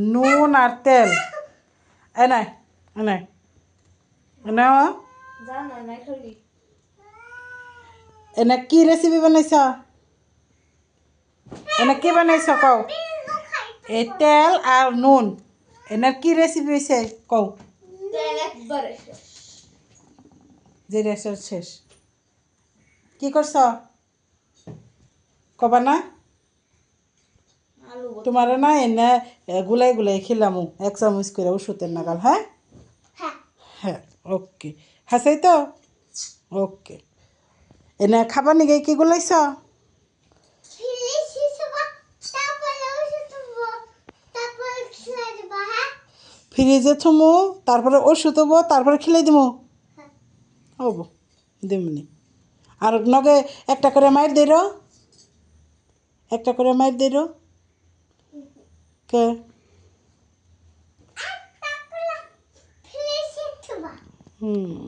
নুন আর তেল এনে এনে এনে এনে কি রেসিপি বানাইছ এনে কি বানাইছ কও এই তেল আর নুন এনার কি রেসিপি হয়েছে কও যে রেসিপি শেষ কি করছ কবা না তোমার না এনে গুলাই গুলাই খেলামু 1 চামচ করে ওষুধের নাগাল হ্যাঁ হ্যাঁ ওকে হাসাই তো ওকে এনে খাবার নিগে কি গুলাইছ ফ্রিজে থমু তারপরে ওষুধ হবো তারপরে খেলে দিব হবো দিমনি আর নগে একটা করে মাইর দিল একটা করে মাইর দিল কে হুম